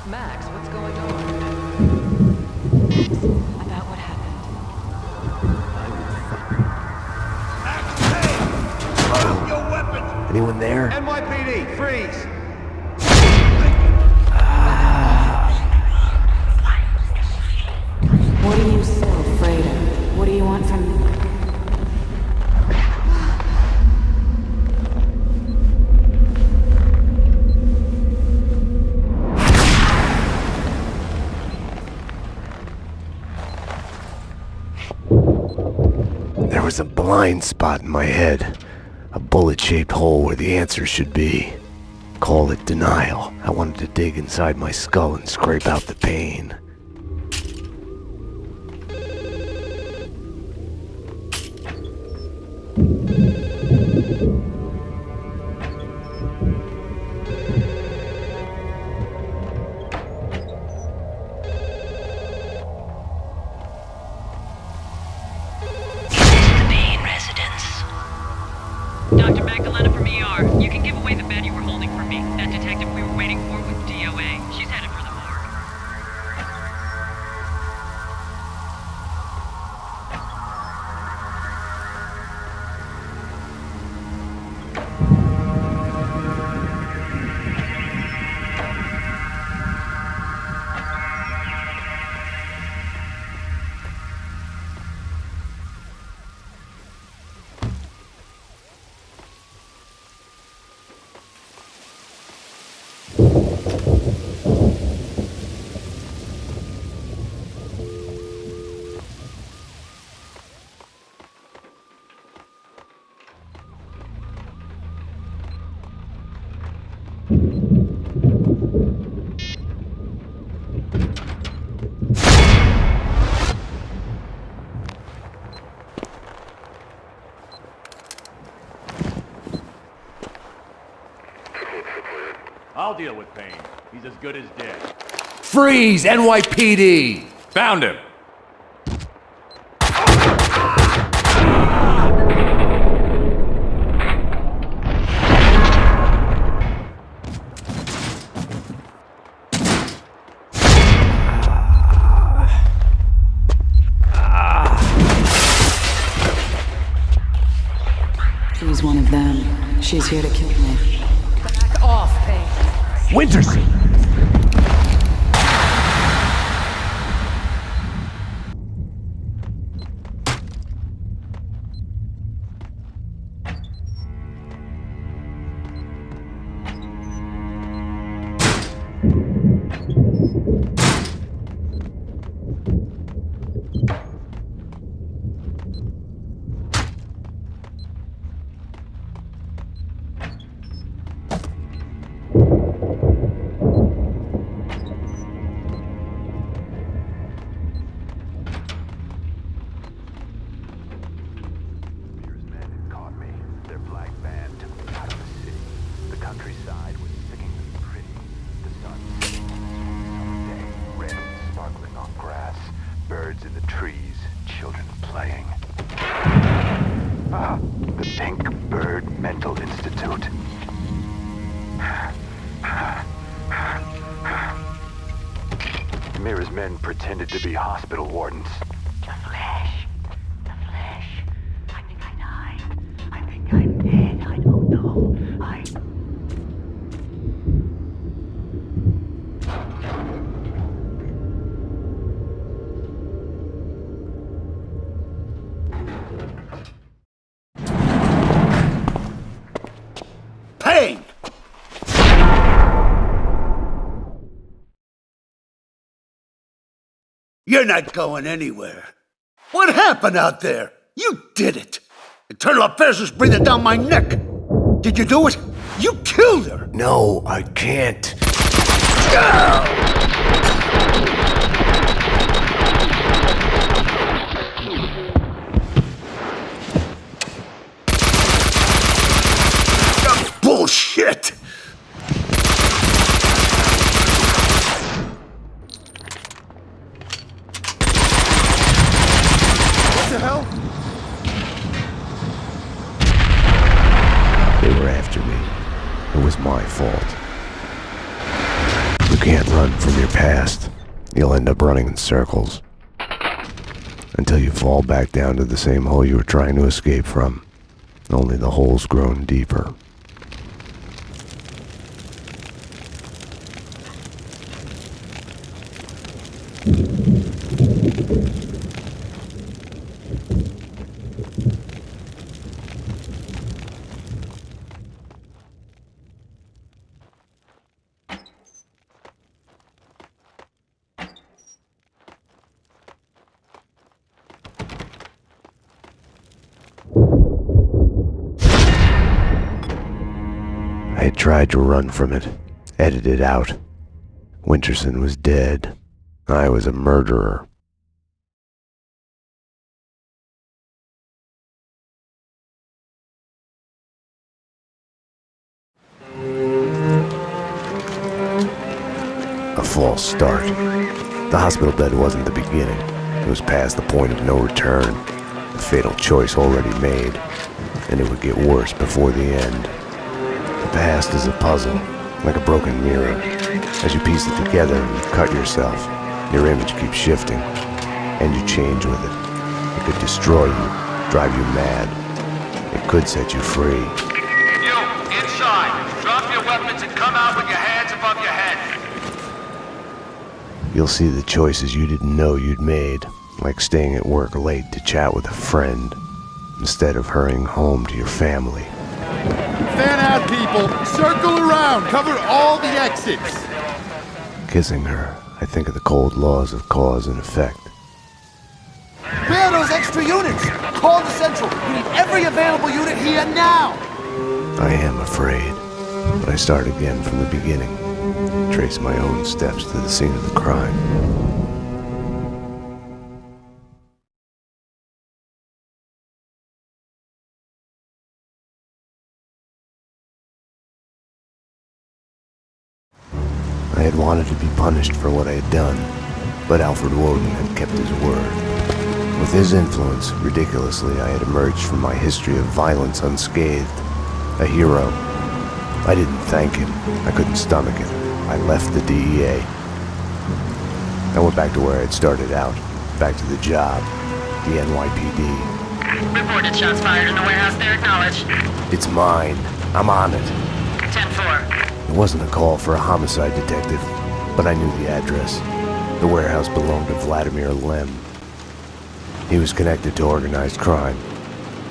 Max, what's going on? About what happened. Drop your weapons! Anyone there? NYPD, freeze! What are you so afraid of? What do you want from me? There was a blind spot in my head. A bullet-shaped hole where the answer should be. Call it denial. I wanted to dig inside my skull and scrape out the pain. Dr. Magdalena from ER. You can give away the bed you were holding for me. That detective we were waiting for with DOA. She's headed for the morgue. I'll deal with Payne. He's as good as dead. Freeze, NYPD! Found him! She's one of them. She's here to kill me. Back off, Payne. Winterson! Countryside was sickeningly pretty. The sun setting on a sweet summer day, red sparkling on grass, birds in the trees, children playing. Ah, the Pink Bird Mental Institute. Mira's men pretended to be hospital wardens. The flesh. The flesh. I think I died. I think I'm dead. I don't know. Payne! You're not going anywhere. What happened out there? You did it. Internal Affairs was breathing down my neck. Did you do it? You killed her. No, I can't. Bullshit! What the hell? They were after me. It was my fault. You can't run from your past. You'll end up running in circles. Until you fall back down to the same hole you were trying to escape from. Only the hole's grown deeper. I had tried to run from it, edit it out. Winterson was dead. I was a murderer. A false start. The hospital bed wasn't the beginning. It was past the point of no return. A fatal choice already made, and it would get worse before the end. The past is a puzzle, like a broken mirror. As you piece it together and cut yourself, your image keeps shifting, and you change with it. It could destroy you, drive you mad. It could set you free. You, inside! Drop your weapons and come out with your hands above your head! You'll see the choices you didn't know you'd made, like staying at work late to chat with a friend, instead of hurrying home to your family. Fan out, people! Circle around! Cover all the exits! Kissing her, I think of the cold laws of cause and effect. Where are those extra units? Call the Central! We need every available unit here now! I am afraid, but I start again from the beginning. Trace my own steps to the scene of the crime. I had wanted to be punished for what I had done, but Alfred Woden had kept his word. With his influence, ridiculously, I had emerged from my history of violence unscathed. A hero. I didn't thank him. I couldn't stomach it. I left the DEA. I went back to where I'd started out. Back to the job. The NYPD. Reported shots fired in the warehouse there, acknowledged. It's mine. I'm on it. 10-4. It wasn't a call for a homicide detective, but I knew the address. The warehouse belonged to Vladimir Lem. He was connected to organized crime.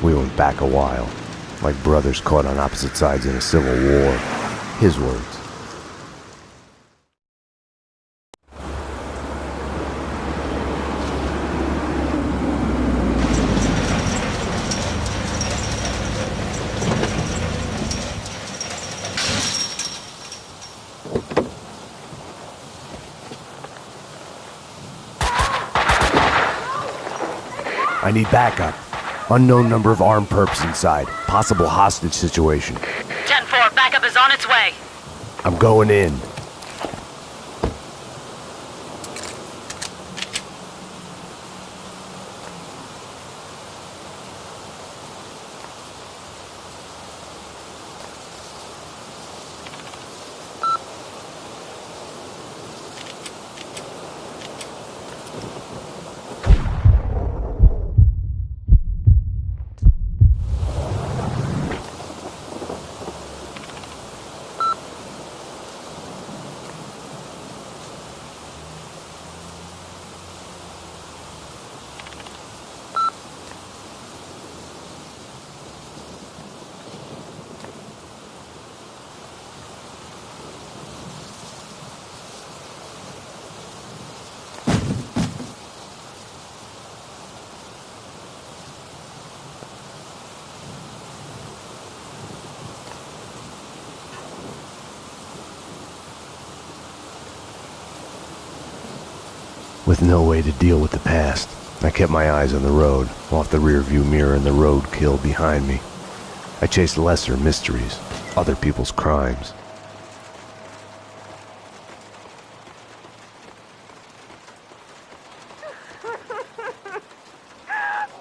We went back a while, like brothers caught on opposite sides in a civil war. His words. I need backup. Unknown number of armed perps inside. Possible hostage situation. 10-4, backup is on its way. I'm going in. With no way to deal with the past, I kept my eyes on the road, off the rearview mirror and the roadkill behind me. I chased lesser mysteries, other people's crimes.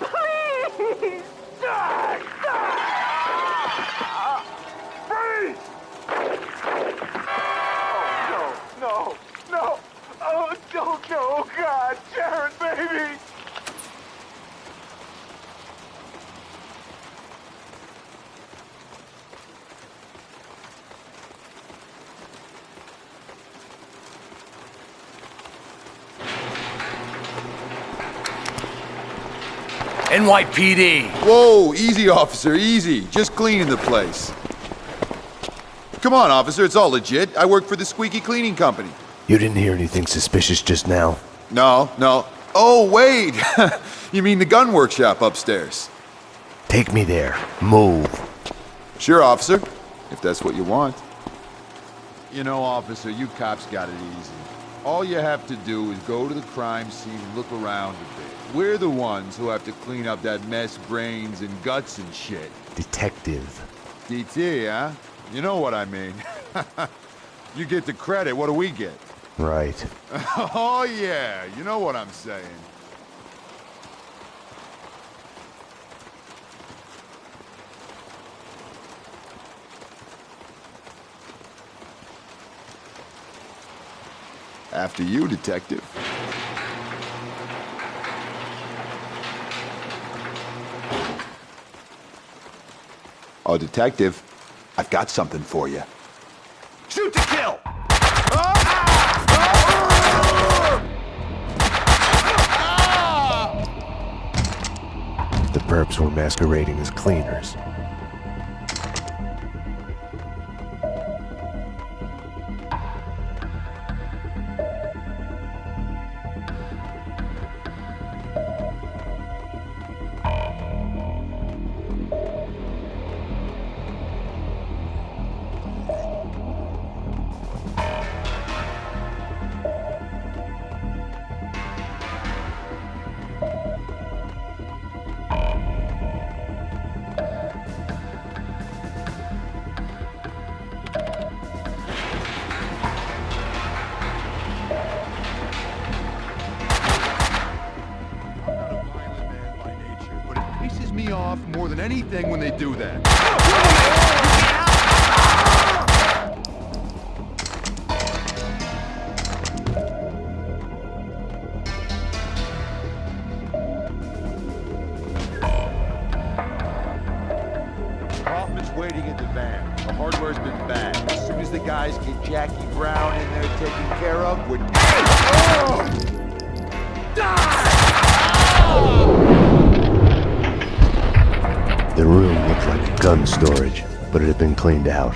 Please! Stop! Freeze! Oh, no, no. NYPD. Whoa, easy, officer, easy. Just cleaning the place. Come on, officer, it's all legit. I work for the squeaky cleaning company. You didn't hear anything suspicious just now? No. Oh, wait! You mean the gun workshop upstairs? Take me there. Move. Sure, officer, if that's what you want. You know, officer, you cops got it easy. All you have to do is go to the crime scene and look around a bit. We're the ones who have to clean up that mess, brains and guts and shit. Detective. DT, huh? You know what I mean. You get the credit, what do we get? Right. Oh yeah, you know what I'm saying. After you, detective. Oh, detective, I've got something for you. Shoot to kill! The perps were masquerading as cleaners. Me off more than anything when they do that. Hoffman's waiting in the van. The hardware's been bad. As soon as the guys get Jackie Brown in there taken care of, we're... The room looked like gun storage, but it had been cleaned out.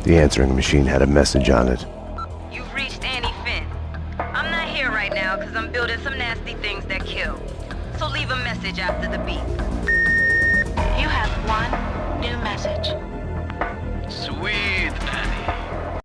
The answering machine had a message on it. You've reached Annie Finn. I'm not here right now because I'm building some nasty things that kill. So leave a message after the beep. You have one new message. Sweet.